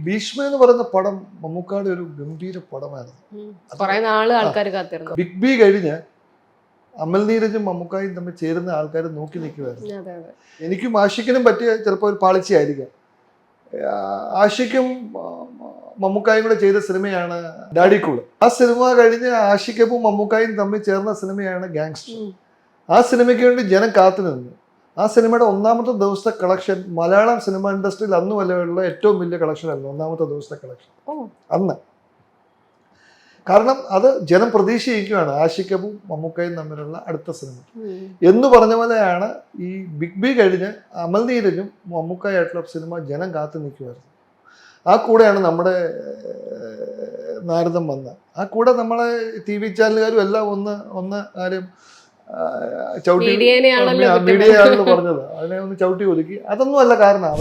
ഭീഷ്മ എന്ന് പറയുന്ന പടം മമ്മൂക്കാട് ഒരു ഗംഭീര പടമായിരുന്നു. ബിഗ് ബി കഴിഞ്ഞ് അമൽ നീരജും മമ്മൂക്കായും തമ്മിൽ ചേരുന്ന ആൾക്കാർ നോക്കി നിൽക്കുമായിരുന്നു. എനിക്കും ആഷിക്കിനും പറ്റിയ ചിലപ്പോൾ ഒരു പാളിച്ചയായിരിക്കാം. ആഷിക്കും മമ്മൂക്കായും കൂടെ ചെയ്ത സിനിമയാണ് ഡാഡി കൂൾ. ആ സിനിമ കഴിഞ്ഞ് ആഷിക്കും മമ്മൂക്കായും തമ്മിൽ ചേർന്ന സിനിമയാണ് ഗാങ്സ്റ്റർ. ആ സിനിമയ്ക്ക് വേണ്ടി ജനം കാത്തു നിന്നു. ആ സിനിമയുടെ ഒന്നാമത്തെ ദിവസത്തെ കളക്ഷൻ മലയാളം സിനിമ ഇൻഡസ്ട്രിയിൽ അന്ന് വരെയുള്ള ഏറ്റവും വലിയ കളക്ഷൻ ആയിരുന്നു. ഒന്നാമത്തെ ദിവസത്തെ കളക്ഷൻ അന്ന്. കാരണം അത് ജനം പ്രതീക്ഷിക്കുകയാണ് ആഷിക്കും മമ്മൂക്കയും തമ്മിലുള്ള അടുത്ത സിനിമ എന്ന് പറഞ്ഞ പോലെയാണ് ഈ ബിഗ് ബി കഴിഞ്ഞ് അമൽ നീരജും മമ്മൂക്കായിട്ടുള്ള സിനിമ ജനം കാത്തു നിൽക്കുമായിരുന്നു. ആ കൂടെയാണ് നമ്മുടെ നാരദം വന്നത്. ആ കൂടെ നമ്മളെ TV ചാനലുകാരും എല്ലാം ഒന്ന് കാര്യം ചവിട്ടി മീഡിയയാണെന്ന് പറഞ്ഞത്. അതിനെ ഒന്ന് ചവിട്ടി ഒതുക്കി. അതൊന്നും അല്ല കാരണം.